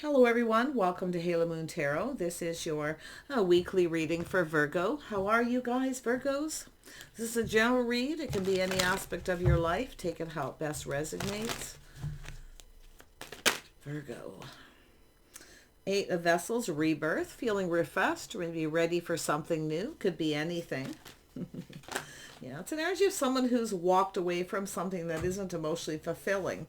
Hello everyone, welcome to Halo Moon Tarot. This is your weekly reading for Virgo. How are you guys, Virgos? This is a general read. It can be any aspect of your life. Take it how it best resonates. Virgo. Eight of Vessels, rebirth, feeling refreshed, maybe ready for something new. Could be anything. Yeah, it's an energy of someone who's walked away from something that isn't emotionally fulfilling.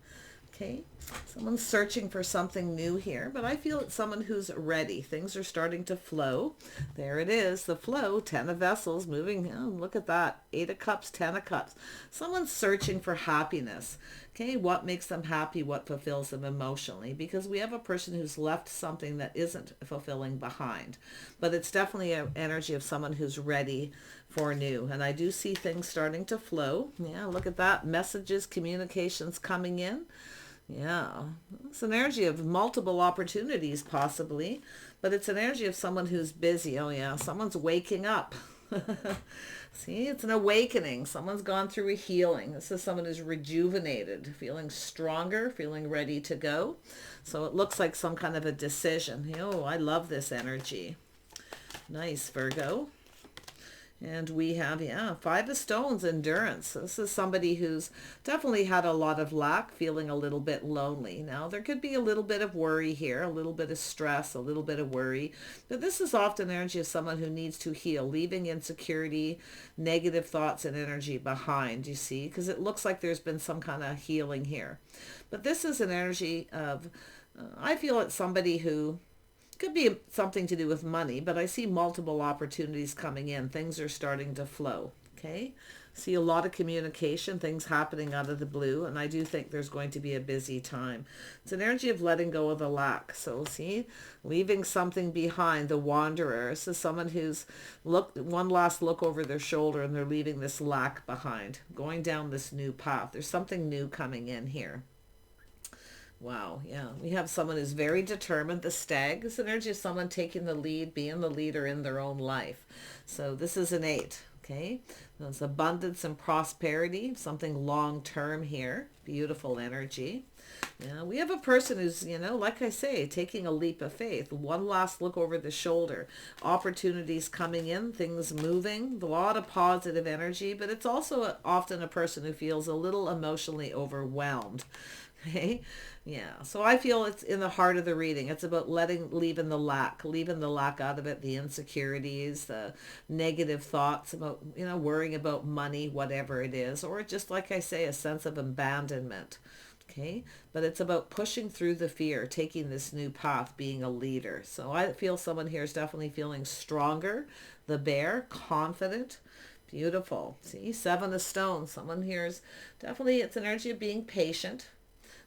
Okay, someone's searching for something new here, but I feel it's someone who's ready. Things are starting to flow. There it is, the flow. 10 of Vessels moving. Oh, look at that. 8 of Cups, 10 of Cups. Someone's searching for happiness. Okay, what makes them happy? What fulfills them emotionally? Because we have a person who's left something that isn't fulfilling behind. But it's definitely an energy of someone who's ready for new. And I do see things starting to flow. Yeah, look at that. Messages, communications coming in. Yeah, it's an energy of multiple opportunities possibly, but it's an energy of someone who's busy. Oh yeah, someone's waking up. See, it's an awakening. Someone's gone through a healing. This is someone who's rejuvenated, feeling stronger, feeling ready to go. So it looks like some kind of a decision. Oh, I love this energy. Nice, Virgo. And we have, yeah, 5 of Stones, endurance. This is somebody who's definitely had a lot of lack, feeling a little bit lonely. Now, there could be a little bit of worry here, a little bit of stress, a little bit of worry. But this is often energy of someone who needs to heal, leaving insecurity, negative thoughts and energy behind, you see, because it looks like there's been some kind of healing here. But this is an energy of, I feel it's somebody who could be something to do with money, but I see multiple opportunities coming in. Things are starting to flow. Okay. See a lot of communication, things happening out of the blue, and I do think there's going to be a busy time. It's an energy of letting go of the lack. So see, leaving something behind, the wanderer. This is someone who's looked one last look over their shoulder and they're leaving this lack behind, going down this new path. There's something new coming in here. Wow, yeah. We have someone who's very determined. The stag is the energy of someone taking the lead, being the leader in their own life. So this is an 8, okay? There's abundance and prosperity, something long-term here. Beautiful energy. Yeah, we have a person who's, like I say, taking a leap of faith. One last look over the shoulder. Opportunities coming in, things moving, a lot of positive energy, but it's also often a person who feels a little emotionally overwhelmed. Okay. Yeah. So I feel it's in the heart of the reading. It's about leaving the lack out of it, the insecurities, the negative thoughts about, worrying about money, whatever it is, or just like I say, a sense of abandonment. Okay. But it's about pushing through the fear, taking this new path, being a leader. So I feel someone here is definitely feeling stronger. The bear, confident. Beautiful. See, 7 of Stones. Someone here is definitely, it's an energy of being patient.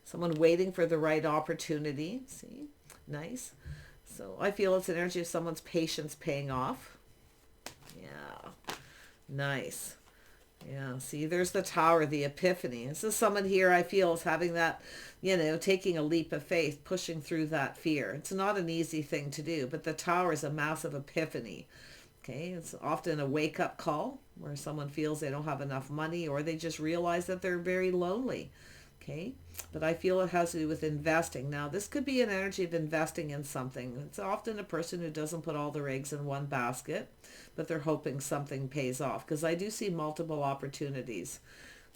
Someone waiting for the right opportunity. See, nice. So I feel it's an energy of someone's patience paying off. Yeah, nice. Yeah, see, there's the Tower, the epiphany. This is someone here I feel is having that, taking a leap of faith, pushing through that fear. It's not an easy thing to do, but the Tower is a massive epiphany. Okay, it's often a wake-up call where someone feels they don't have enough money or they just realize that they're very lonely. Okay, but I feel it has to do with investing. Now, this could be an energy of investing in something. It's often a person who doesn't put all their eggs in one basket, but they're hoping something pays off because I do see multiple opportunities.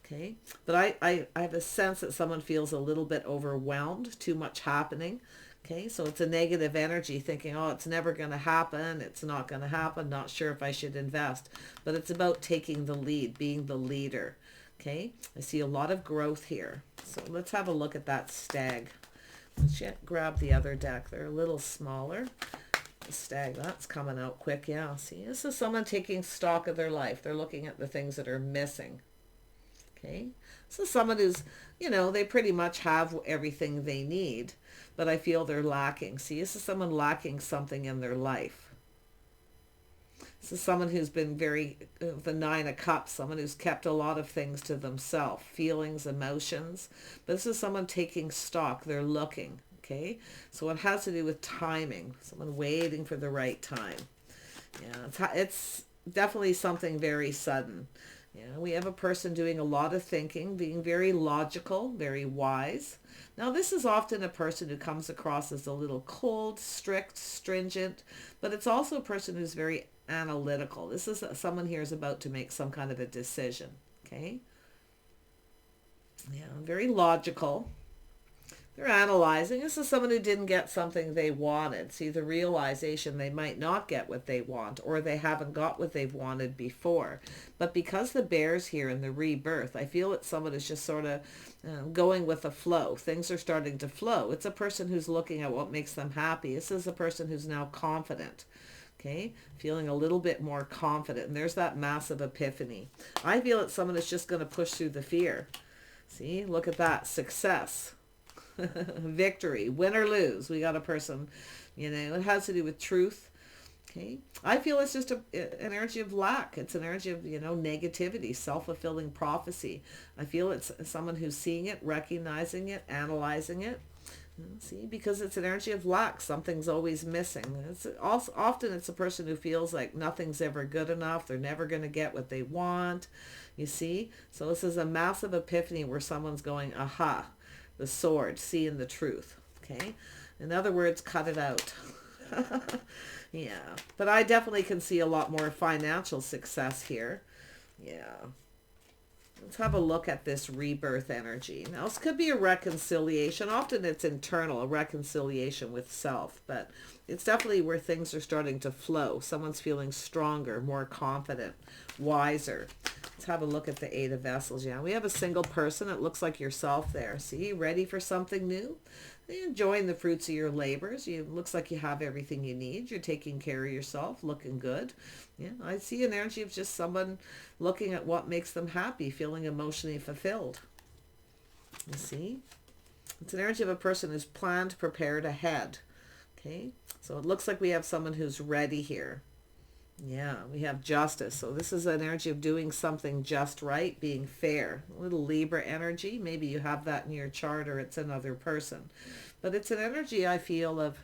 Okay, but I have a sense that someone feels a little bit overwhelmed, too much happening. Okay, so it's a negative energy thinking, oh, it's never going to happen. It's not going to happen. Not sure if I should invest. But it's about taking the lead, being the leader. Okay, I see a lot of growth here. So let's have a look at that stag. Let's grab the other deck. They're a little smaller. The stag, that's coming out quick. Yeah, see, this is someone taking stock of their life. They're looking at the things that are missing. Okay, this is someone who's, they pretty much have everything they need, but I feel they're lacking. See, this is someone lacking something in their life. This is someone who's been the 9 of Cups, someone who's kept a lot of things to themselves, feelings, emotions. But this is someone taking stock. They're looking, okay? So it has to do with timing, someone waiting for the right time. Yeah, it's definitely something very sudden. Yeah, we have a person doing a lot of thinking, being very logical, very wise. Now, this is often a person who comes across as a little cold, strict, stringent, but it's also a person who's very analytical. This is someone here is about to make some kind of a decision. Okay? Yeah, very logical. They're analyzing. This is someone who didn't get something they wanted. See, the realization they might not get what they want, or they haven't got what they've wanted before. But because the bear's here in the rebirth, I feel it's someone who's just sort of going with the flow. Things are starting to flow. It's a person who's looking at what makes them happy. This is a person who's now confident. Okay, feeling a little bit more confident. And there's that massive epiphany. I feel it's someone that's just going to push through the fear. See, look at that. Success. Victory, win or lose. We got a person, it has to do with truth. Okay, I feel it's just an energy of lack. It's an energy of negativity, self-fulfilling prophecy. I feel it's someone who's seeing it, recognizing it, analyzing it. See, because it's an energy of lack. Something's always missing. It's also often it's a person who feels like nothing's ever good enough. They're never going to get what they want. You see, so this is a massive epiphany where someone's going, aha. The sword, seeing the truth. Okay, in other words, cut it out. Yeah, but I definitely can see a lot more financial success here. Yeah, let's have a look at this rebirth energy. Now, this could be a reconciliation. Often it's internal, a reconciliation with self, but it's definitely where things are starting to flow. Someone's feeling stronger, more confident, wiser. Let's have a look at the Eight of Vessels. Yeah, we have a single person. It looks like yourself there. See, ready for something new? You're enjoying the fruits of your labors. Looks like you have everything you need. You're taking care of yourself, looking good. Yeah, I see an energy of just someone looking at what makes them happy, feeling emotionally fulfilled. You see? It's an energy of a person who's planned, prepared ahead. Okay, so it looks like we have someone who's ready here. Yeah, we have justice. So this is an energy of doing something just right, being fair. A little Libra energy. Maybe you have that in your chart or it's another person. But it's an energy, I feel, of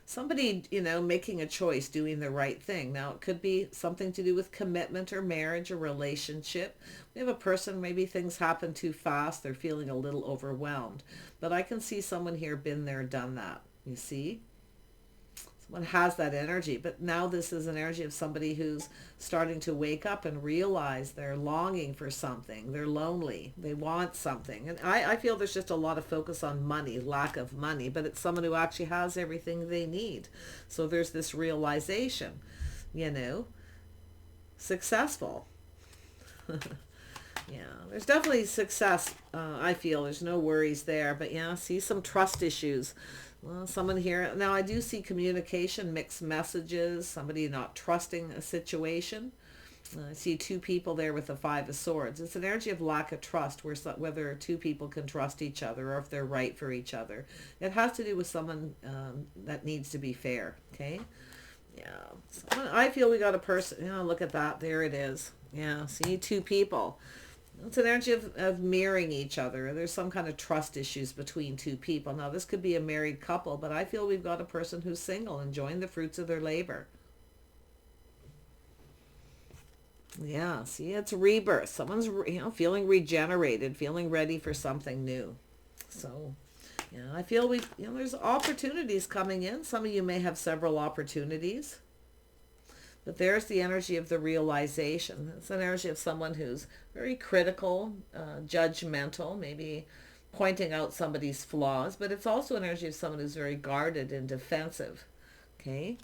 somebody, making a choice, doing the right thing. Now, it could be something to do with commitment or marriage or relationship. We have a person, maybe things happen too fast. They're feeling a little overwhelmed. But I can see someone here been there, done that. You see? Someone has that energy, but now this is an energy of somebody who's starting to wake up and realize they're longing for something. They're lonely. They want something. And I feel there's just a lot of focus on money, lack of money, but it's someone who actually has everything they need. So there's this realization, successful. Yeah, there's definitely success. I feel there's no worries there, but yeah, see some trust issues. Well, someone here, now I do see communication, mixed messages, somebody not trusting a situation. I see two people there with the Five of Swords. It's an energy of lack of trust, whether two people can trust each other or if they're right for each other. It has to do with someone that needs to be fair, okay? Yeah, I feel we got a person, look at that, there it is. Yeah, see, two people. It's an energy of mirroring each other. There's some kind of trust issues between two people. Now, this could be a married couple, but I feel we've got a person who's single, enjoying the fruits of their labor. Yeah, see, it's rebirth. Someone's, feeling regenerated, feeling ready for something new. So, I feel there's opportunities coming in. Some of you may have several opportunities. But there's the energy of the realization. It's an energy of someone who's very critical, judgmental, maybe pointing out somebody's flaws. But it's also an energy of someone who's very guarded and defensive. Okay?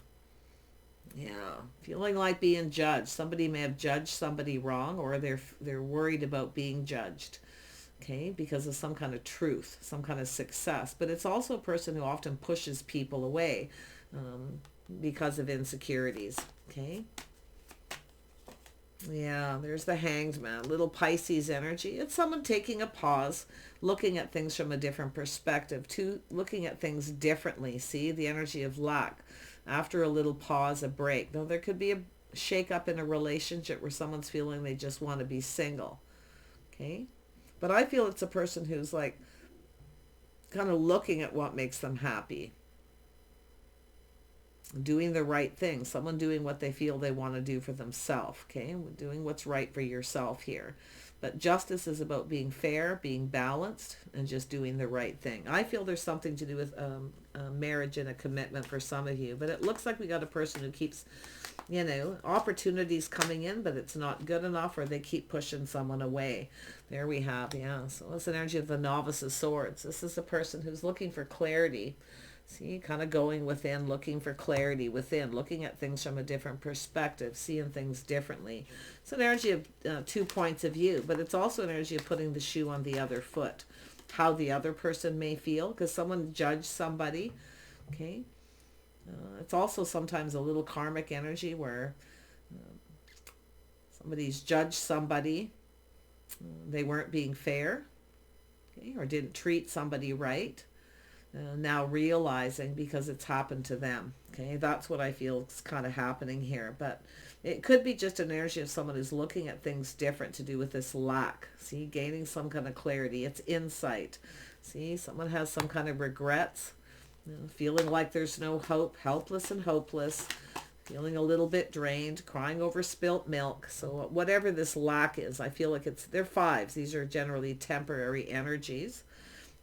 Yeah. Feeling like being judged. Somebody may have judged somebody wrong, or they're worried about being judged. Okay? Because of some kind of truth, some kind of success. But it's also a person who often pushes people away. Because of insecurities. Okay. Yeah, there's the Hanged Man, little Pisces energy. It's someone taking a pause, looking at things from a different perspective, looking at things differently. See, the energy of lack. After a little pause, a break. Now, there could be a shake-up in a relationship where someone's feeling they just want to be single. Okay. But I feel it's a person who's like kind of looking at what makes them happy. doing the right thing, someone doing what they feel they want to do for themselves, okay? Doing what's right for yourself here. But justice is about being fair, being balanced, and just doing the right thing. I feel there's something to do with marriage and a commitment for some of you, but it looks like we got a person who keeps, you know, opportunities coming in, but it's not good enough, or they keep pushing someone away. There we have, yeah. So it's an energy of the Novice of Swords. This is a person who's looking for clarity. See, kind of going within, looking for clarity within, looking at things from a different perspective, seeing things differently. It's an energy of 2 points of view, but it's also an energy of putting the shoe on the other foot. How the other person may feel, because someone judged somebody, okay? It's also sometimes a little karmic energy where somebody's judged somebody, they weren't being fair, okay, or didn't treat somebody right. Now realizing because it's happened to them. Okay, that's what I feel is kind of happening here. But it could be just an energy of someone who's looking at things different to do with this lack. See, gaining some kind of clarity. It's insight. See, someone has some kind of regrets, you know, feeling like there's no hope, helpless and hopeless, feeling a little bit drained, crying over spilt milk. So whatever this lack is, I feel like they're fives. These are generally temporary energies.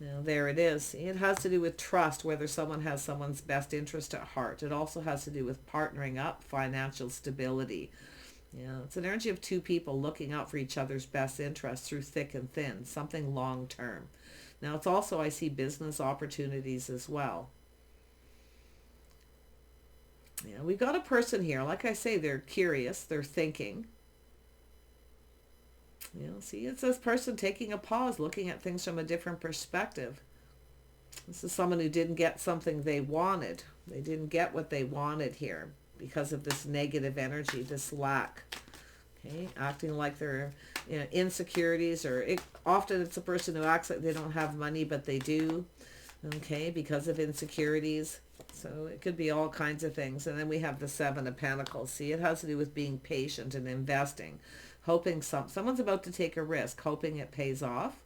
Now, there it is. It has to do with trust, whether someone has someone's best interest at heart. It also has to do with partnering up, financial stability. Yeah, it's an energy of 2 people looking out for each other's best interests through thick and thin, something long term. Now, it's also, I see business opportunities as well. Yeah, we've got a person here. Like I say, they're curious, they're thinking. You know, see, it's this person taking a pause, looking at things from a different perspective. This is someone who didn't get something they wanted. They didn't get what they wanted here because of this negative energy, this lack. Okay, acting like they're, you know, insecurities, or often it's a person who acts like they don't have money, but they do. Okay, because of insecurities. So it could be all kinds of things. And then we have the 7 of Pentacles. See, it has to do with being patient and investing. Hoping someone's about to take a risk, hoping it pays off.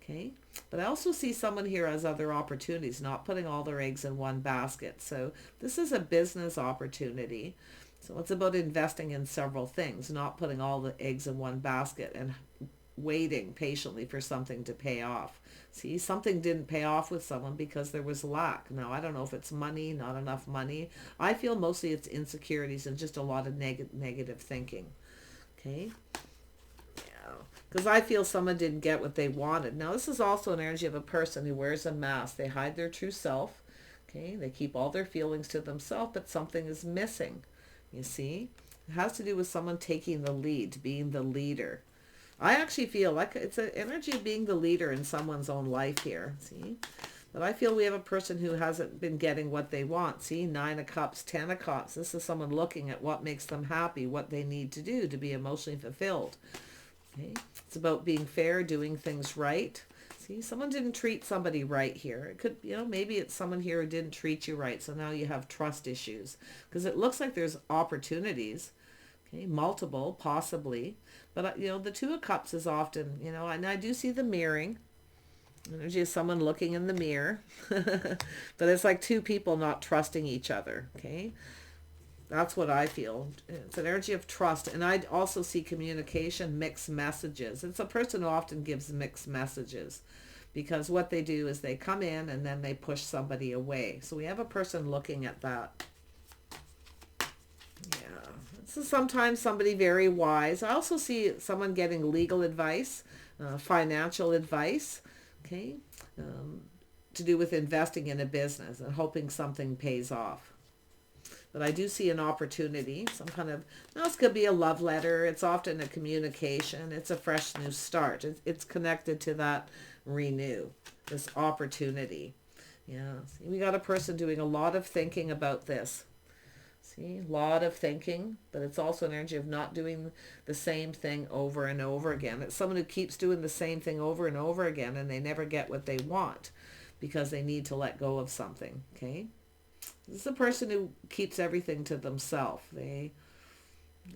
Okay, but I also see someone here has other opportunities, not putting all their eggs in one basket. So this is a business opportunity. So it's about investing in several things, not putting all the eggs in one basket and waiting patiently for something to pay off. See, something didn't pay off with someone because there was lack. Now, I don't know if it's money, not enough money. I feel mostly it's insecurities and just a lot of negative thinking. Okay, yeah, because I feel someone didn't get what they wanted. Now, this is also an energy of a person who wears a mask. They hide their true self. Okay, they keep all their feelings to themselves, but something is missing. You see, it has to do with someone taking the lead, being the leader. I actually feel like it's an energy of being the leader in someone's own life here. See, but I feel we have a person who hasn't been getting what they want. See, 9 of Cups, 10 of Cups. This is someone looking at what makes them happy, what they need to do to be emotionally fulfilled. Okay, it's about being fair, doing things right. See, someone didn't treat somebody right here. It could, you know, maybe it's someone here who didn't treat you right. So now you have trust issues, because it looks like there's opportunities. Okay, multiple, possibly. But, you know, the 2 of Cups is often, you know, and I do see the mirroring. Energy of someone looking in the mirror. But it's like 2 people not trusting each other. Okay, that's what I feel. It's an energy of trust. And I also see communication, mixed messages. It's a person who often gives mixed messages, because what they do is they come in and then they push somebody away. So we have a person looking at that. Yeah, this is sometimes somebody very wise. I also see someone getting legal advice, financial advice. Okay, to do with investing in a business and hoping something pays off. But I do see an opportunity, some kind of, now this could be a love letter. It's often a communication. It's a fresh new start. It's connected to that renew, this opportunity. Yeah, see, we got a person doing a lot of thinking about this. See, a lot of thinking, but it's also an energy of not doing the same thing over and over again. It's someone who keeps doing the same thing over and over again, and they never get what they want because they need to let go of something. Okay, this is a person who keeps everything to themselves. They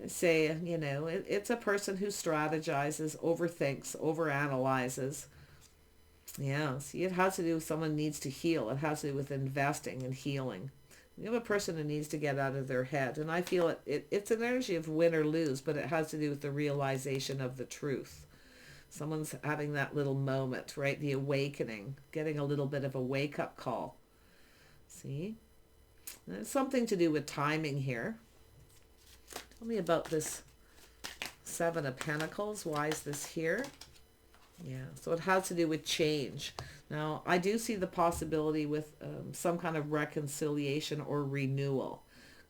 say, you know, it's a person who strategizes, overthinks, overanalyzes. Yeah, see, it has to do with someone needs to heal. It has to do with investing and healing. You have a person who needs to get out of their head. And I feel it's an energy of win or lose, but it has to do with the realization of the truth. Someone's having that little moment, right? The awakening, getting a little bit of a wake-up call. See? And it's something to do with timing here. Tell me about this Seven of Pentacles. Why is this here? Yeah, so it has to do with change. Now, I do see the possibility with some kind of reconciliation or renewal.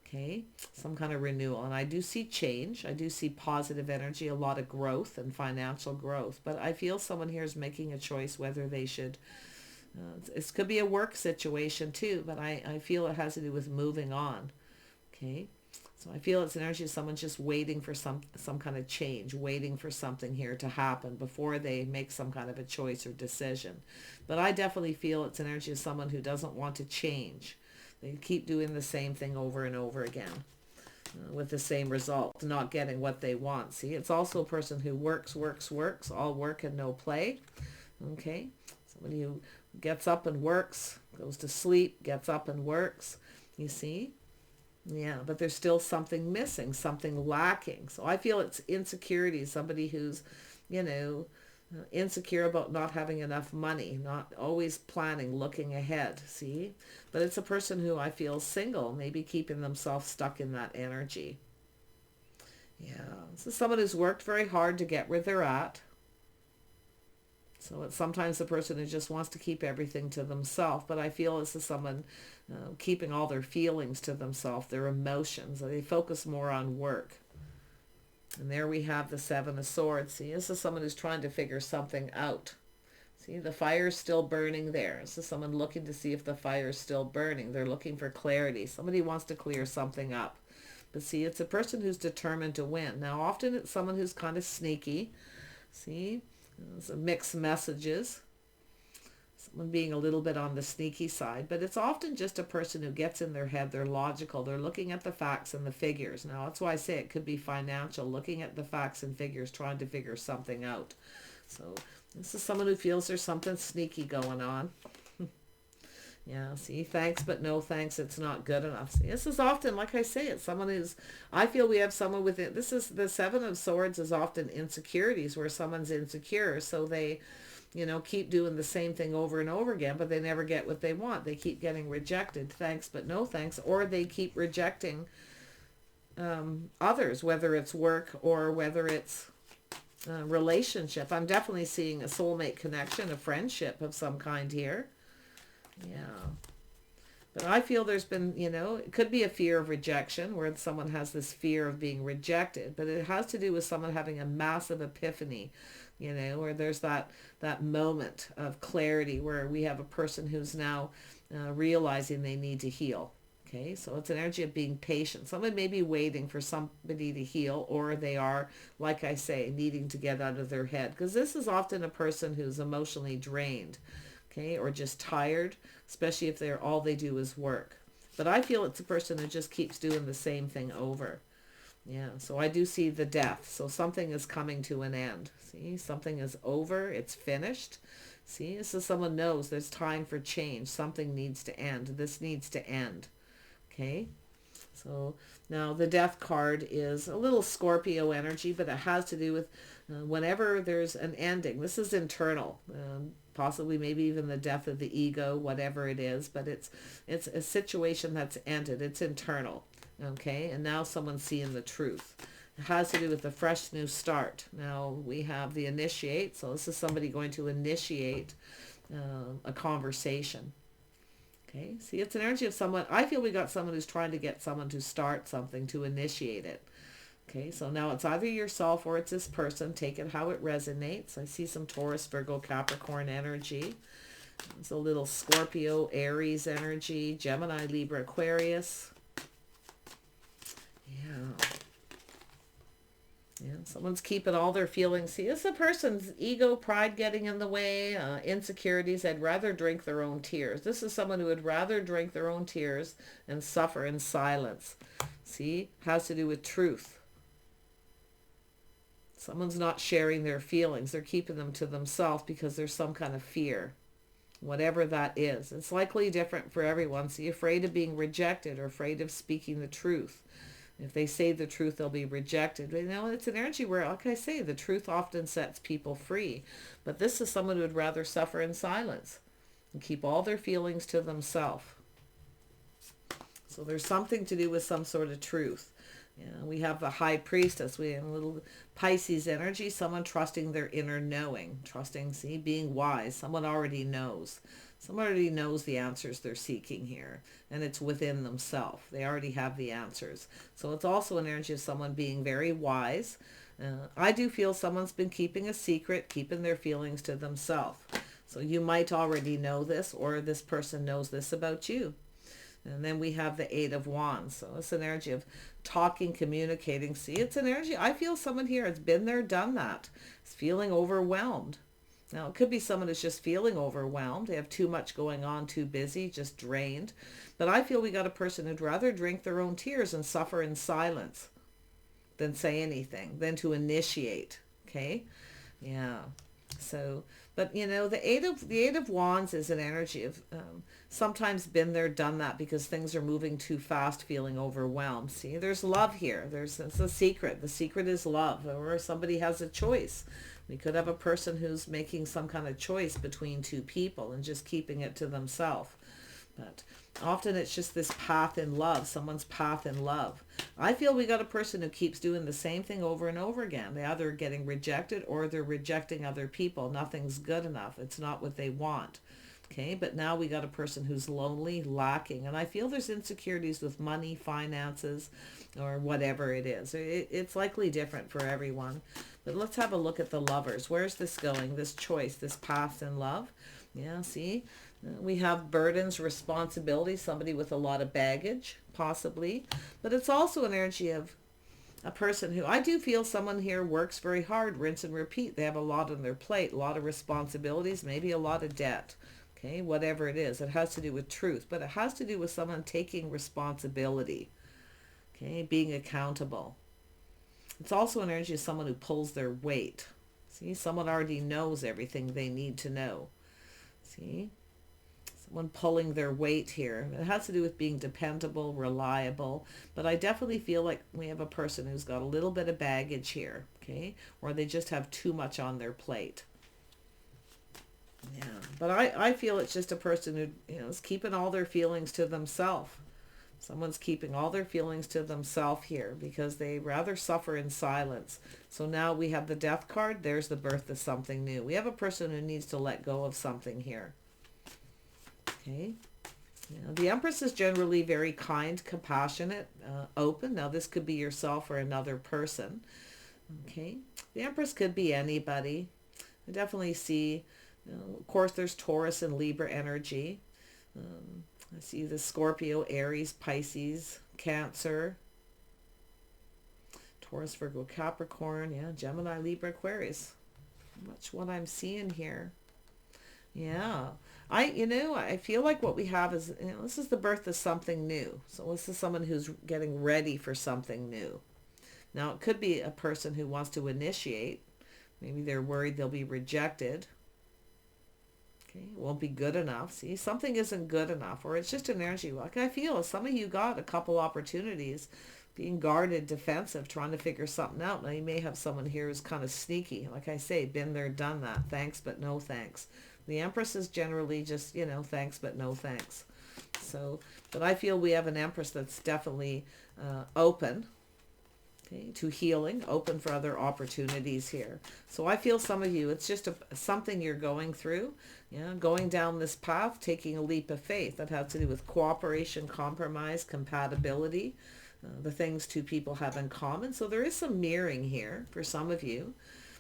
Okay, some kind of renewal. And I do see change. I do see positive energy, a lot of growth and financial growth. But I feel someone here is making a choice whether they should. This could be a work situation too, but I feel it has to do with moving on. Okay, so I feel it's an energy of someone just waiting for some kind of change, waiting for something here to happen before they make some kind of a choice or decision. But I definitely feel it's an energy of someone who doesn't want to change. They keep doing the same thing over and over again with the same result, not getting what they want. See, it's also a person who works, all work and no play. Okay, somebody who gets up and works, goes to sleep, gets up and works. You see? Yeah, but there's still something missing, something lacking. So I feel it's insecurity, somebody who's, insecure about not having enough money, not always planning, looking ahead, see? But it's a person who I feel single, maybe keeping themselves stuck in that energy. Yeah, this is someone who's worked very hard to get where they're at. So it's sometimes the person who just wants to keep everything to themselves, but I feel this is someone keeping all their feelings to themselves, their emotions. They focus more on work. And there we have the Seven of Swords. See, this is someone who's trying to figure something out. See, the fire's still burning there. This is someone looking to see if the fire's still burning. They're looking for clarity. Somebody wants to clear something up. But see, it's a person who's determined to win. Now, often it's someone who's kind of sneaky. See, there's mixed messages. Someone being a little bit on the sneaky side, but it's often just a person who gets in their head, they're logical, they're looking at the facts and the figures. Now, that's why I say it could be financial, looking at the facts and figures, trying to figure something out. So this is someone who feels there's something sneaky going on. Yeah, see, thanks, but no thanks, it's not good enough. See, this is often, like I say, it's someone who's, I feel we have someone with it. This is the Seven of Swords is often insecurities, where someone's insecure, so they, keep doing the same thing over and over again, but they never get what they want. They keep getting rejected, thanks, but no thanks, or they keep rejecting others, whether it's work or whether it's relationship. I'm definitely seeing a soulmate connection, a friendship of some kind here. Yeah. But I feel there's been, it could be a fear of rejection, where someone has this fear of being rejected, but it has to do with someone having a massive epiphany, where there's that moment of clarity, where we have a person who's now realizing they need to heal. Okay, so it's an energy of being patient. Someone may be waiting for somebody to heal, or they are, like I say, needing to get out of their head, because this is often a person who's emotionally drained. Okay, or just tired, especially if all they do is work. But I feel it's a person who just keeps doing the same thing over. Yeah, so I do see the death. So something is coming to an end. See, something is over, it's finished. See, this is someone knows there's time for change. Something needs to end. This needs to end. Okay, so now the death card is a little Scorpio energy, but it has to do with whenever there's an ending. This is internal. Possibly maybe even the death of the ego, whatever it is, but it's a situation that's ended. It's internal, okay? And now someone's seeing the truth. It has to do with a fresh new start. Now we have the initiate, so this is somebody going to initiate a conversation. Okay, see, it's an energy of someone, I feel we got someone who's trying to get someone to start something, to initiate it. Okay, so now it's either yourself or it's this person. Take it how it resonates. I see some Taurus, Virgo, Capricorn energy. It's a little Scorpio, Aries energy, Gemini, Libra, Aquarius. Yeah. Yeah, someone's keeping all their feelings. See, it's a person's ego, pride getting in the way, insecurities. They'd rather drink their own tears. This is someone who would rather drink their own tears and suffer in silence. See, has to do with truth. Someone's not sharing their feelings. They're keeping them to themselves because there's some kind of fear. whatever that is. It's likely different for everyone. So you're afraid of being rejected or afraid of speaking the truth. If they say the truth, they'll be rejected. You know, it's an energy where, like I say, the truth often sets people free. But this is someone who would rather suffer in silence and keep all their feelings to themselves. So there's something to do with some sort of truth. You know, we have the high priestess. We have a little Pisces energy, someone trusting their inner knowing, trusting, see, being wise. Someone already knows. Someone already knows the answers they're seeking here, and it's within themselves. They already have the answers. So it's also an energy of someone being very wise. I do feel someone's been keeping a secret, keeping their feelings to themselves. So you might already know this, or this person knows this about you. And then we have the Eight of Wands. So it's an energy of talking, communicating. See, it's an energy. I feel someone here has been there, done that. It's feeling overwhelmed. Now, it could be someone who's just feeling overwhelmed. They have too much going on, too busy, just drained. But I feel we got a person who'd rather drink their own tears and suffer in silence than say anything, than to initiate. Okay? Yeah. So, but you know, the eight of Wands is an energy of sometimes been there, done that, because things are moving too fast, feeling overwhelmed. See, there's love here. It's a secret. The secret is love, or somebody has a choice. We could have a person who's making some kind of choice between two people and just keeping it to themselves. But often it's just this path in love, someone's path in love. I feel we got a person who keeps doing the same thing over and over again. They either getting rejected or they're rejecting other people. Nothing's good enough. It's not what they want. Okay, but now we got a person who's lonely, lacking. And I feel there's insecurities with money, finances, or whatever it is. It's likely different for everyone. But let's have a look at the lovers. Where's this going? This choice, this path in love. Yeah, see? We have burdens, responsibilities, somebody with a lot of baggage, possibly. But it's also an energy of a person who, I do feel someone here works very hard, rinse and repeat. They have a lot on their plate, a lot of responsibilities, maybe a lot of debt. Okay, whatever it is. It has to do with truth, but it has to do with someone taking responsibility. Okay, being accountable. It's also an energy of someone who pulls their weight. See, someone already knows everything they need to know. See? Someone pulling their weight here. It has to do with being dependable, reliable. But I definitely feel like we have a person who's got a little bit of baggage here. Okay? Or they just have too much on their plate. Yeah. But I feel it's just a person who, is keeping all their feelings to themselves. Someone's keeping all their feelings to themselves here because they rather suffer in silence. So now we have the Death card. There's the birth of something new. We have a person who needs to let go of something here. Okay. The Empress is generally very kind, compassionate, open. Now this could be yourself or another person. Okay. The Empress could be anybody. I definitely see, of course, there's Taurus and Libra energy. I see the Scorpio, Aries, Pisces, Cancer, Taurus, Virgo, Capricorn, yeah, Gemini, Libra, Aquarius. Much what I'm seeing here. Yeah. I feel like what we have is, this is the birth of something new. So this is someone who's getting ready for something new. Now, it could be a person who wants to initiate. Maybe they're worried they'll be rejected. Okay, it won't be good enough. See, something isn't good enough, or it's just an energy. Like I feel some of you got a couple opportunities, being guarded, defensive, trying to figure something out. Now you may have someone here who's kind of sneaky. Like I say, been there, done that. Thanks, but no thanks. The Empress is generally just, thanks, but no thanks. So, but I feel we have an Empress that's definitely open. Okay, to healing, open for other opportunities here. So I feel some of you, it's just something you're going through, going down this path, taking a leap of faith. That has to do with cooperation, compromise, compatibility, the things two people have in common. So there is some mirroring here for some of you.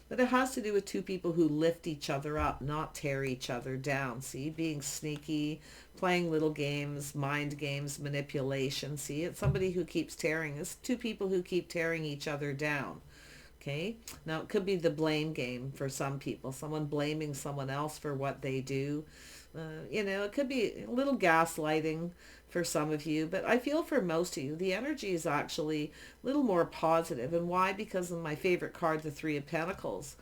But it has to do with two people who lift each other up, not tear each other down. See, being sneaky, playing little games, mind games, manipulation. See, it's somebody who keeps tearing. It's two people who keep tearing each other down. Okay? Now, it could be the blame game for some people. Someone blaming someone else for what they do. It could be a little gaslighting for some of you, but I feel for most of you, the energy is actually a little more positive. And why? Because of my favorite card, the Three of Pentacles.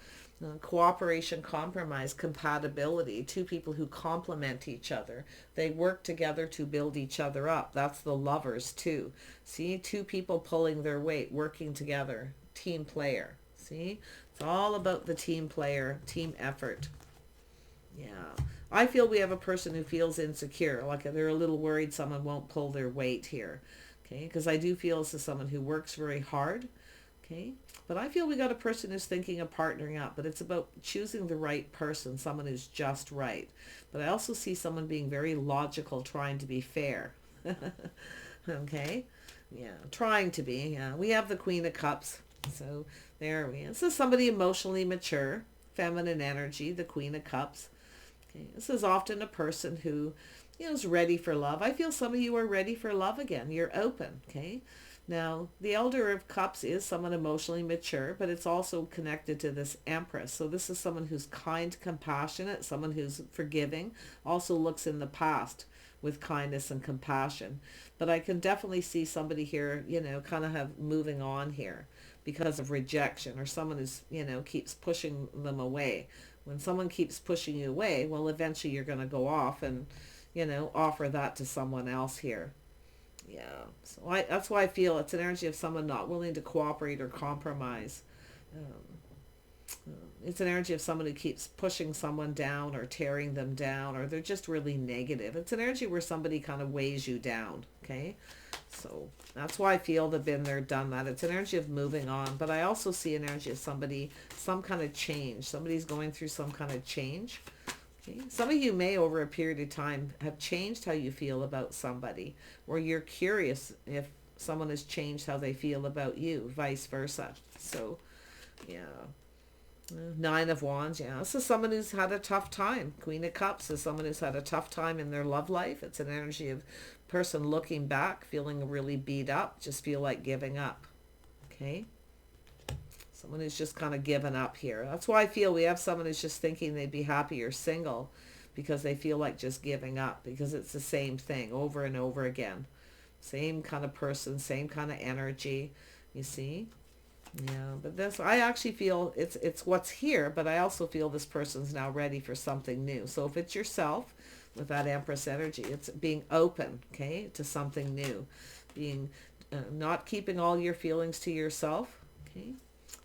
Cooperation, compromise, compatibility. Two people who complement each other. They work together to build each other up. That's the Lovers too. See, two people pulling their weight, working together. Team player. See, it's all about the team player, team effort. Yeah. I feel we have a person who feels insecure, like they're a little worried someone won't pull their weight here. Okay, because I do feel this is someone who works very hard. Okay, but I feel we got a person who's thinking of partnering up, but it's about choosing the right person, someone who's just right. But I also see someone being very logical, trying to be fair. Okay, yeah, trying to be. Yeah, we have the Queen of Cups, so there we are. This is somebody emotionally mature, feminine energy, the Queen of Cups. Okay, this is often a person who, is ready for love. I feel some of you are ready for love again. You're open. Okay. Now, the Elder of Cups is someone emotionally mature, but it's also connected to this Empress. So this is someone who's kind, compassionate, someone who's forgiving, also looks in the past with kindness and compassion. But I can definitely see somebody here, kind of have moving on here because of rejection, or someone who's, keeps pushing them away. When someone keeps pushing you away, well, eventually you're going to go off and, offer that to someone else here. Yeah, so that's why I feel it's an energy of someone not willing to cooperate or compromise. It's an energy of someone who keeps pushing someone down or tearing them down, or they're just really negative. It's an energy where somebody kind of weighs you down, okay? So that's why I feel they've been there, done that. It's an energy of moving on, but I also see an energy of somebody, some kind of change. Somebody's going through some kind of change. Okay. Some of you may, over a period of time, have changed how you feel about somebody, or you're curious if someone has changed how they feel about you, vice versa. So, yeah. Nine of Wands, yeah. This is someone who's had a tough time. Queen of Cups is someone who's had a tough time in their love life. It's an energy of person looking back, feeling really beat up, just feel like giving up. Okay. Someone who's just kind of given up here. That's why I feel we have someone who's just thinking they'd be happier single, because they feel like just giving up, because it's the same thing over and over again. Same kind of person, same kind of energy, you see? Yeah, but this, I actually feel it's what's here, but I also feel this person's now ready for something new. So if it's yourself with that Empress energy, it's being open, okay, to something new. Being, not keeping all your feelings to yourself, okay?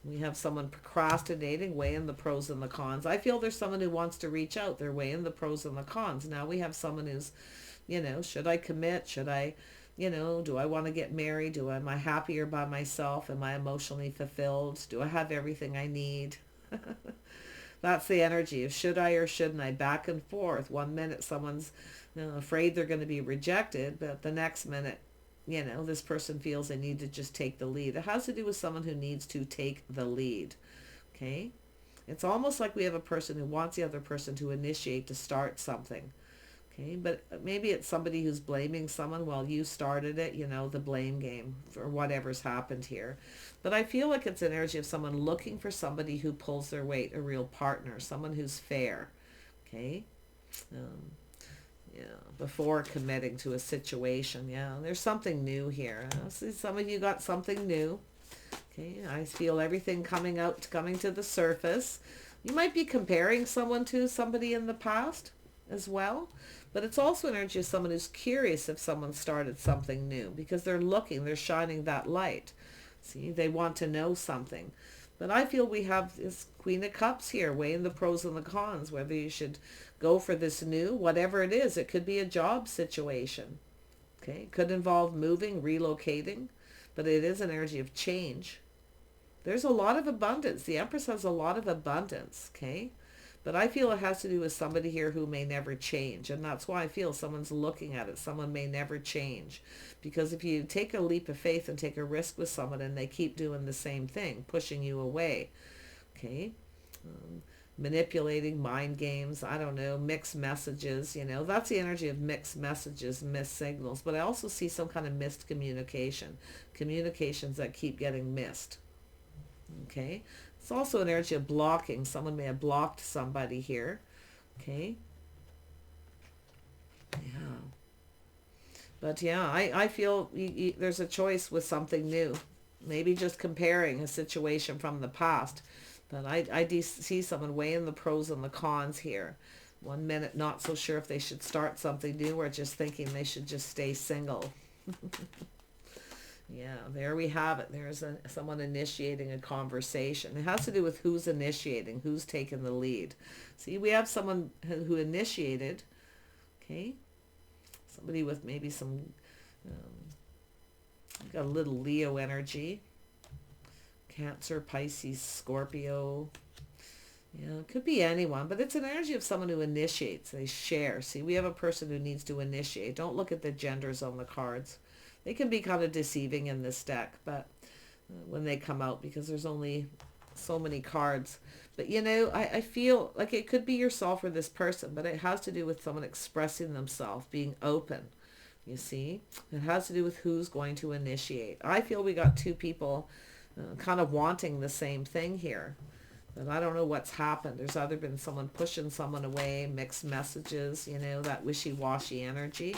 We have someone procrastinating, weighing the pros and the cons. I feel there's someone who wants to reach out. They're weighing the pros and the cons. Now we have someone who's, should I commit? Should I, do I want to get married? Am I happier by myself? Am I emotionally fulfilled? Do I have everything I need? That's the energy of should I or shouldn't I, back and forth. One minute someone's afraid they're going to be rejected, but the next minute, this person feels they need to just take the lead. It has to do with someone who needs to take the lead. Okay? It's almost like we have a person who wants the other person to initiate, to start something. Okay? But maybe it's somebody who's blaming someone. Well, you started it, the blame game for whatever's happened here. But I feel like it's an energy of someone looking for somebody who pulls their weight, a real partner, someone who's fair. Okay? Yeah, before committing to a situation. Yeah, there's something new here. I see some of you got something new. Okay, I feel everything coming to the surface. You might be comparing someone to somebody in the past as well, but it's also an energy of someone who's curious if someone started something new, because they're shining that light. See, they want to know something. But I feel we have this Queen of Cups here, weighing the pros and the cons, whether you should go for this new, whatever it is. It could be a job situation. Okay, it could involve moving, relocating, but it is an energy of change. There's a lot of abundance. The Empress has a lot of abundance, okay? But I feel it has to do with somebody here who may never change. And that's why I feel someone's looking at it. Someone may never change. Because if you take a leap of faith and take a risk with someone and they keep doing the same thing, pushing you away, okay? Manipulating, mind games, I don't know, mixed messages, that's the energy of mixed messages, missed signals. But I also see some kind of missed communication, communications that keep getting missed, okay? It's also an energy of blocking. Someone may have blocked somebody here, okay? Yeah. But yeah, I feel there's a choice with something new. Maybe just comparing a situation from the past. But I see someone weighing the pros and the cons here. One minute not so sure if they should start something new, or just thinking they should just stay single. Yeah, there we have it. There's someone initiating a conversation. It has to do with who's initiating, who's taking the lead. See, we have someone who initiated, okay? Somebody with maybe some, got a little Leo energy. Cancer, Pisces, Scorpio. Yeah, it could be anyone, but it's an energy of someone who initiates. They share. See, we have a person who needs to initiate. Don't look at the genders on the cards. They can be kind of deceiving in this deck, but when they come out, because there's only so many cards. But you know, I feel like it could be yourself or this person, but it has to do with someone expressing themselves, being open. You see, it has to do with who's going to initiate. I feel we got two people kind of wanting the same thing here. But I don't know what's happened. There's either been someone pushing someone away, mixed messages, you know, that wishy-washy energy.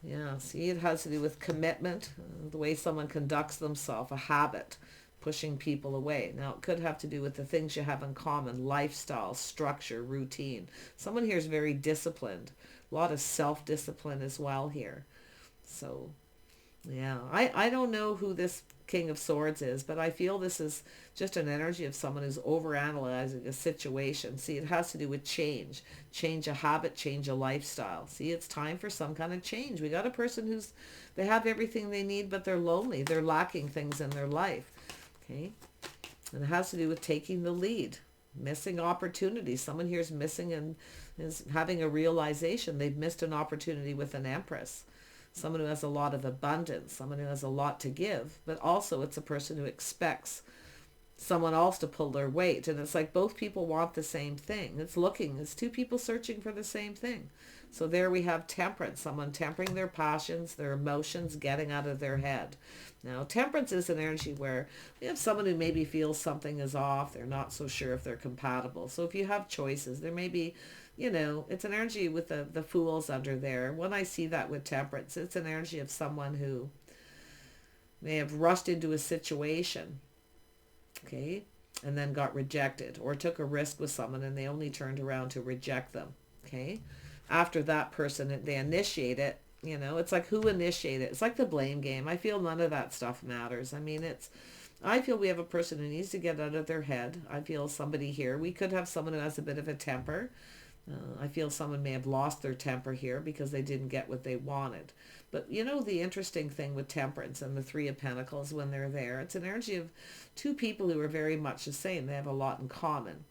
Yeah, see, it has to do with commitment, the way someone conducts themselves, a habit, pushing people away. Now, it could have to do with the things you have in common, lifestyle, structure, routine. Someone here is very disciplined. A lot of self-discipline as well here. So, yeah, I don't know who this King of Swords is, but I feel this is just an energy of someone who's overanalyzing a situation. See, it has to do with change. Change a habit, change a lifestyle. See, it's time for some kind of change. We got a person they have everything they need, but they're lonely. They're lacking things in their life. Okay? And it has to do with taking the lead. Missing opportunities. Someone here is missing and is having a realization. They've missed an opportunity with an Empress. Someone who has a lot of abundance, someone who has a lot to give, but also it's a person who expects someone else to pull their weight. And it's like both people want the same thing. It's two people searching for the same thing. So there we have temperance, someone tempering their passions, their emotions, getting out of their head. Now, temperance is an energy where we have someone who maybe feels something is off. They're not so sure if they're compatible. So if you have choices, there may be, you know, it's an energy with the fools under there. When I see that with temperance, it's an energy of someone who may have rushed into a situation, okay, and then got rejected, or took a risk with someone and they only turned around to reject them, okay? After that person, they initiate it, you know, it's like who initiated it? It's like the blame game. I feel none of that stuff matters. I mean, I feel we have a person who needs to get out of their head. I feel somebody here, we could have someone who has a bit of a temper. I feel someone may have lost their temper here because they didn't get what they wanted. But you know, the interesting thing with temperance and the Three of Pentacles, when they're there, it's an energy of two people who are very much the same. They have a lot in common.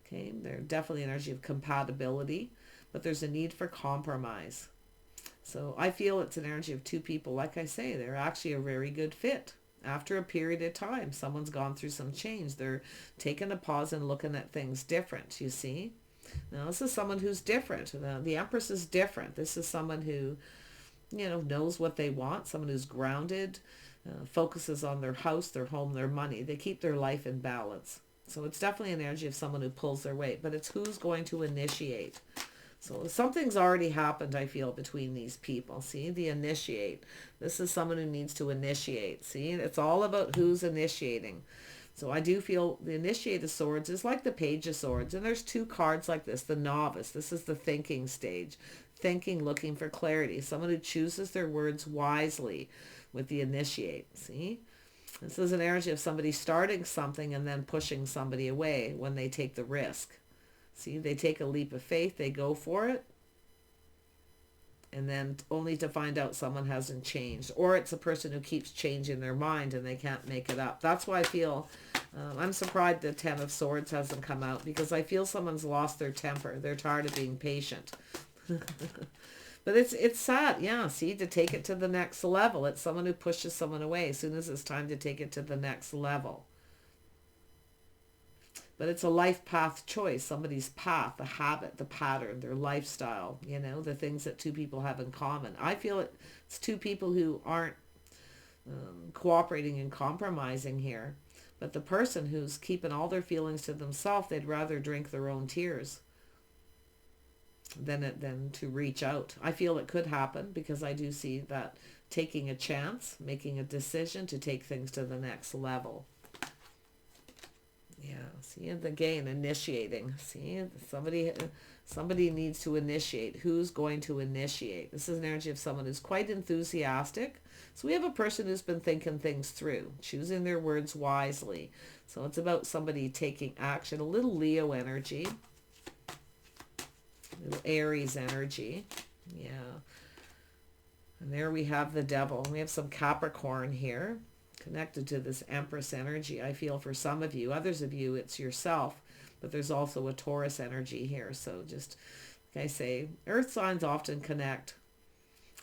Okay, they're definitely an energy of compatibility, but there's a need for compromise. So I feel it's an energy of two people, like I say, they're actually a very good fit. After a period of time, someone's gone through some change. They're taking a pause and looking at things different, you see. Now, this is someone who's different. The Empress is different. This is someone who, you know, knows what they want, someone who's grounded, focuses on their house, their home, their money. They keep their life in balance. So it's definitely an energy of someone who pulls their weight, but it's who's going to initiate. So something's already happened, I feel, between these people. See, the initiate. This is someone who needs to initiate. See, it's all about who's initiating. So I do feel the Initiate of Swords is like the Page of Swords. And there's two cards like this. The Novice. This is the thinking stage. Thinking, looking for clarity. Someone who chooses their words wisely with the Initiate. See? This is an energy of somebody starting something and then pushing somebody away when they take the risk. See? They take a leap of faith. They go for it. And then only to find out someone hasn't changed. Or it's a person who keeps changing their mind and they can't make it up. That's why I feel, I'm surprised the Ten of Swords hasn't come out, because I feel someone's lost their temper. They're tired of being patient. But it's sad, yeah, see, to take it to the next level. It's someone who pushes someone away as soon as it's time to take it to the next level. But it's a life path choice, somebody's path, the habit, the pattern, their lifestyle, you know, the things that two people have in common. I feel it's two people who aren't cooperating and compromising here. But the person who's keeping all their feelings to themselves, they'd rather drink their own tears than to reach out. I feel it could happen, because I do see that taking a chance, making a decision to take things to the next level. Yeah, see, and again, initiating. See, somebody needs to initiate. Who's going to initiate? This is an energy of someone who's quite enthusiastic. So we have a person who's been thinking things through, choosing their words wisely. So it's about somebody taking action. A little Leo energy, a little Aries energy. Yeah. And there we have the devil. We have some Capricorn here, connected to this Empress energy, I feel, for some of you. Others of you, it's yourself. But there's also a Taurus energy here. So just, like I say, earth signs often connect.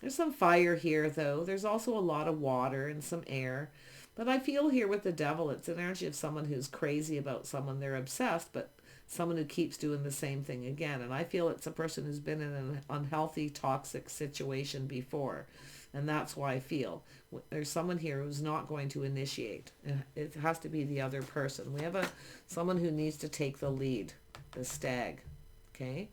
There's some fire here, though. There's also a lot of water and some air. But I feel here with the devil, it's an energy of someone who's crazy about someone. They're obsessed, but someone who keeps doing the same thing again. And I feel it's a person who's been in an unhealthy, toxic situation before. And that's why I feel there's someone here who's not going to initiate. It has to be the other person. We have someone who needs to take the lead, the stag. Okay?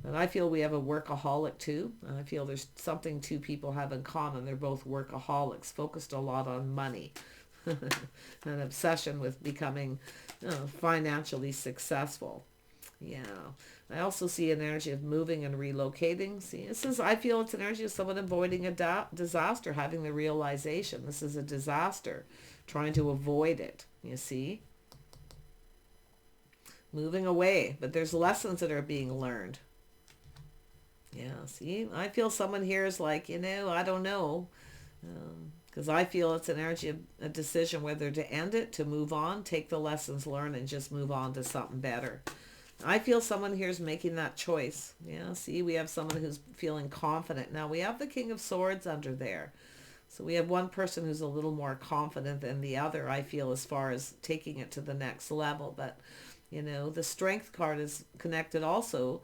And I feel we have a workaholic too. And I feel there's something two people have in common. They're both workaholics, focused a lot on money. An obsession with becoming financially successful. Yeah. I also see an energy of moving and relocating. See, I feel it's an energy of someone avoiding a disaster, having the realization this is a disaster, trying to avoid it. You see? Moving away, but there's lessons that are being learned. Yeah, see, I feel someone here is like, I don't know. Because I feel it's an energy of a decision whether to end it, to move on, take the lessons learned, and just move on to something better. I feel someone here is making that choice. Yeah, see, we have someone who's feeling confident. Now, we have the King of Swords under there. So we have one person who's a little more confident than the other, I feel, as far as taking it to the next level. But, the Strength card is connected also.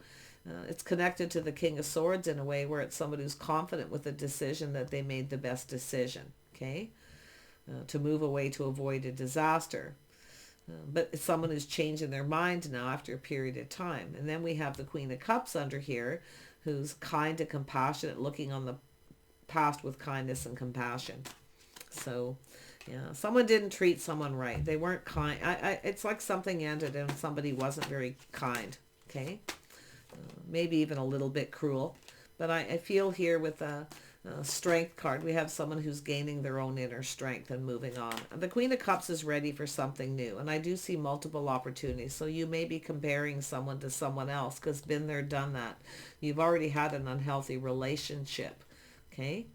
It's connected to the King of Swords in a way where it's somebody who's confident with a decision that they made the best decision, okay? To move away to avoid a disaster. But it's someone who's changing their mind now after a period of time. And then we have the Queen of Cups under here, who's kind and compassionate, looking on the past with kindness and compassion. So, yeah, someone didn't treat someone right. They weren't kind. It's like something ended and somebody wasn't very kind, okay? Maybe even a little bit cruel. But I feel here with a Strength card, we have someone who's gaining their own inner strength and moving on. The Queen of Cups is ready for something new. And I do see multiple opportunities. So you may be comparing someone to someone else because been there, done that. You've already had an unhealthy relationship. Okay?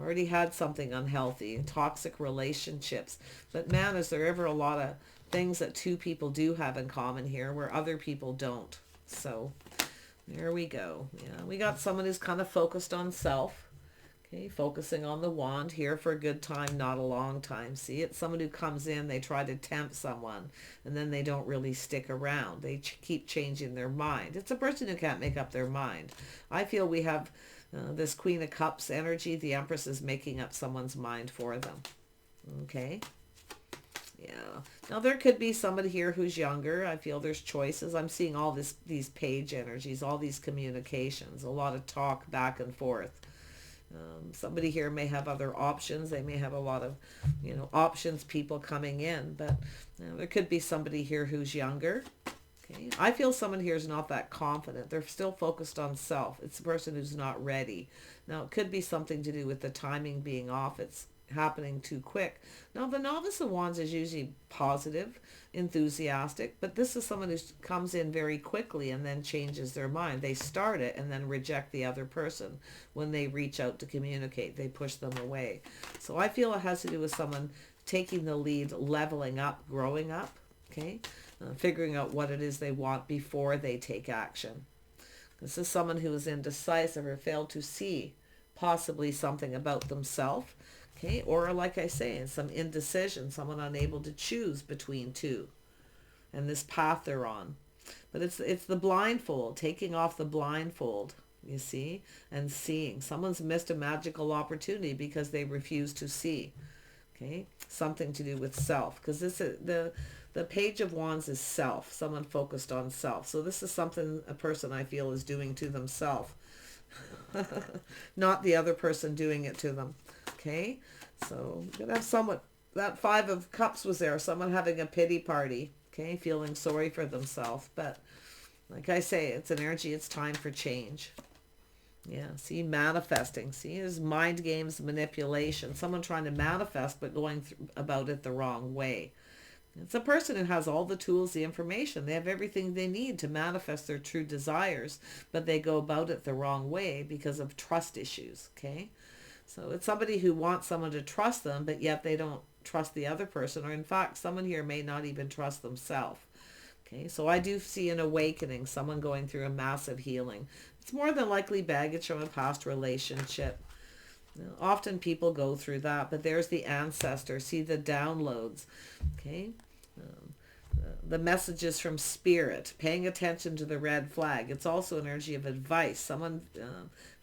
Already had something unhealthy, toxic relationships. But man, is there ever a lot of things that two people do have in common here where other people don't. So there we go. Yeah, we got someone who's kind of focused on self. Okay, focusing on the wand, here for a good time, not a long time. See, it's someone who comes in, they try to tempt someone, and then they don't really stick around. They keep changing their mind. It's a person who can't make up their mind. I feel we have this Queen of Cups energy. The Empress is making up someone's mind for them. Okay. Yeah. Now there could be somebody here who's younger. I feel there's choices. I'm seeing all these page energies, all these communications, a lot of talk back and forth. Somebody here may have other options. They may have a lot of, options, people coming in. But there could be somebody here who's younger. Okay. I feel someone here is not that confident. They're still focused on self. It's a person who's not ready. Now, it could be something to do with the timing being off. It's happening too quick. Now, the Novice of Wands is usually positive, enthusiastic, but this is someone who comes in very quickly and then changes their mind. They start it and then reject the other person. When they reach out to communicate, they push them away. So I feel it has to do with someone taking the lead, leveling up, growing up, okay? Figuring out what it is they want before they take action. This is someone who is indecisive or failed to see possibly something about themselves. Okay, or like I say, some indecision, someone unable to choose between two and this path they're on. But it's the blindfold, taking off the blindfold, you see, and seeing. Someone's missed a magical opportunity because they refuse to see. Okay, something to do with self, because this is the Page of Wands is self, someone focused on self. So this is something a person I feel is doing to themselves, not the other person doing it to them. Okay, so you could have someone, that Five of Cups was there, someone having a pity party. okay, feeling sorry for themselves. But like I say, it's an energy, it's time for change. Yeah, see, manifesting. See, is mind games, manipulation. Someone trying to manifest but going about it the wrong way. It's a person who has all the tools, the information. They have everything they need to manifest their true desires, but they go about it the wrong way because of trust issues, okay? So it's somebody who wants someone to trust them, but yet they don't trust the other person. Or in fact, someone here may not even trust themselves. Okay, so I do see an awakening, someone going through a massive healing. It's more than likely baggage from a past relationship. You know, often people go through that, but there's the ancestor. See the downloads. Okay, the messages from spirit, paying attention to the red flag. It's also an energy of advice. Someone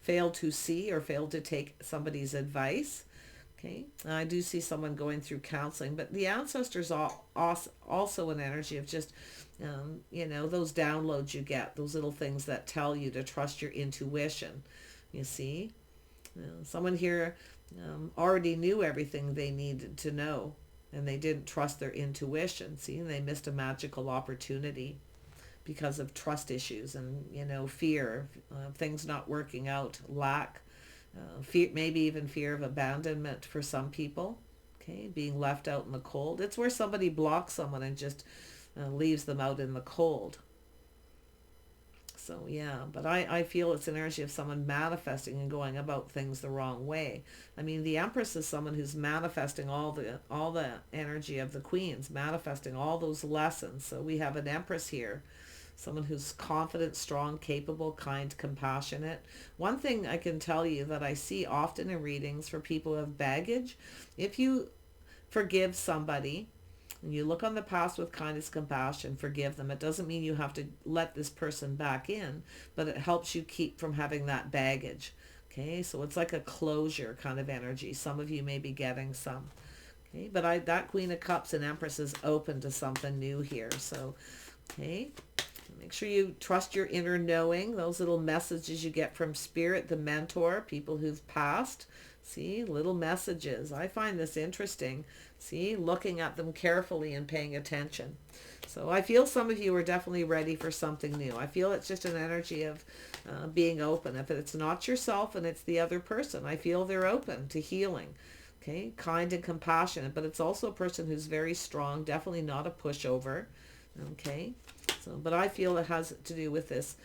failed to see or failed to take somebody's advice. Okay, I do see someone going through counseling, but the ancestors are also an energy of just, you know, those downloads you get, those little things that tell you to trust your intuition. You see, someone here already knew everything they needed to know, and they didn't trust their intuition. See, and they missed a magical opportunity because of trust issues and, you know, fear of things not working out, lack. Fear, maybe even fear of abandonment for some people, okay, being left out in the cold. It's where somebody blocks someone and just leaves them out in the cold. So yeah, but I feel it's an energy of someone manifesting and going about things the wrong way. I mean, the Empress is someone who's manifesting all the energy of the Queens, manifesting all those lessons. So we have an Empress here. Someone who's confident, strong, capable, kind, compassionate. One thing I can tell you that I see often in readings for people who have baggage, if you forgive somebody and you look on the past with kindness, compassion, forgive them, it doesn't mean you have to let this person back in, but it helps you keep from having that baggage. Okay, so it's like a closure kind of energy. Some of you may be getting some. Okay, but that Queen of Cups and Empress is open to something new here. So, okay. Make sure you trust your inner knowing, those little messages you get from spirit, the mentor, people who've passed. See, little messages. I find this interesting. See, looking at them carefully and paying attention. So I feel some of you are definitely ready for something new. I feel it's just an energy of being open. If it's not yourself and it's the other person, I feel they're open to healing. Okay, kind and compassionate, but it's also a person who's very strong, definitely not a pushover. Okay, so, but I feel it has to do with this.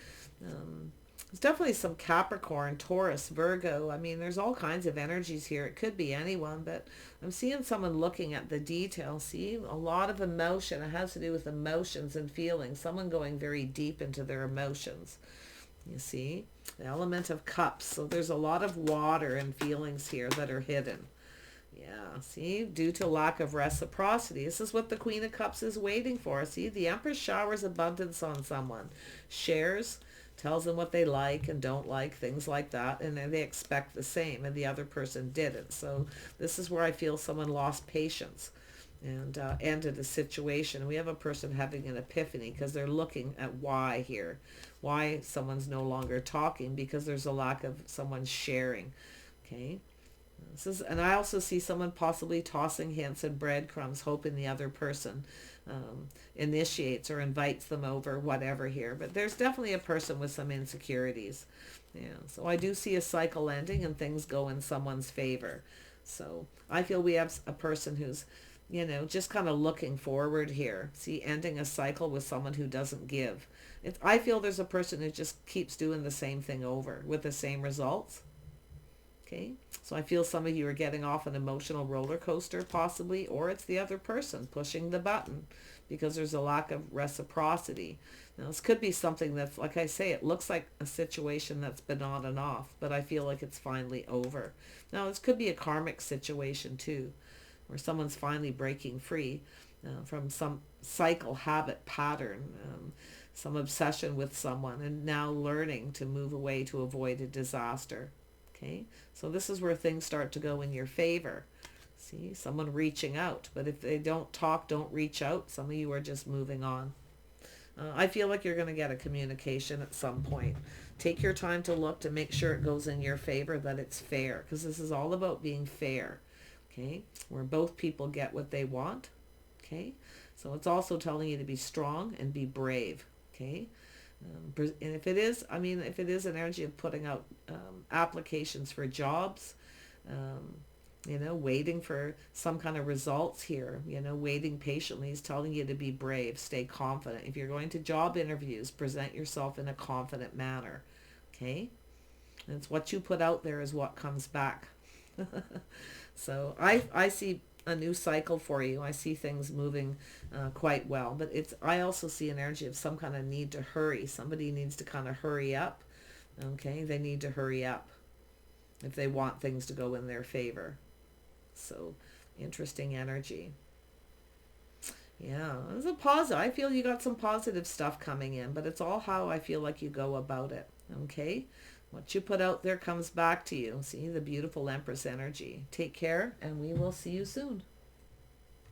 There's definitely some Capricorn, Taurus, Virgo. I mean, there's all kinds of energies here. It could be anyone, but I'm seeing someone looking at the details. See, a lot of emotion. It has to do with emotions and feelings. Someone going very deep into their emotions. You see, the element of cups. So there's a lot of water and feelings here that are hidden. Yeah, see, due to lack of reciprocity. This is what the Queen of Cups is waiting for. See, the Empress showers abundance on someone. Shares, tells them what they like and don't like, things like that. And then they expect the same, and the other person didn't. So this is where I feel someone lost patience and ended a situation. We have a person having an epiphany because they're looking at why here. Why someone's no longer talking, because there's a lack of someone sharing. Okay. And I also see someone possibly tossing hints and breadcrumbs, hoping the other person initiates or invites them over, whatever here. But there's definitely a person with some insecurities. Yeah, so I do see a cycle ending and things go in someone's favor. So I feel we have a person who's, you know, just kind of looking forward here. See, ending a cycle with someone who doesn't give. I feel there's a person who just keeps doing the same thing over with the same results. Okay, so I feel some of you are getting off an emotional roller coaster possibly, or it's the other person pushing the button because there's a lack of reciprocity. Now this could be something that's, like I say, it looks like a situation that's been on and off, but I feel like it's finally over. Now this could be a karmic situation too, where someone's finally breaking free from some cycle, habit, pattern, some obsession with someone, and now learning to move away to avoid a disaster. Okay, so this is where things start to go in your favor. See, someone reaching out. But if they don't talk, don't reach out, some of you are just moving on. I feel like you're going to get a communication at some point. Take your time to look to make sure it goes in your favor, that it's fair. Because this is all about being fair. Okay, where both people get what they want. Okay, So it's also telling you to be strong and be brave. Okay. And if it is, I mean, if it is an energy of putting out applications for jobs, um, you know, waiting for some kind of results here, you know, waiting patiently, is telling you to be brave, stay confident. If you're going to job interviews, present yourself in a confident manner. Okay. And it's what you put out there is what comes back. So I see a new cycle for you. I see things moving quite well, but I also see an energy of some kind of need to hurry. Somebody needs to kind of hurry up. Okay, they need to hurry up if they want things to go in their favor. So interesting energy. Yeah, it's a positive. I feel you got some positive stuff coming in, but it's all how I feel like you go about it. Okay, what you put out there comes back to you. See the beautiful Empress energy. Take care, and we will see you soon.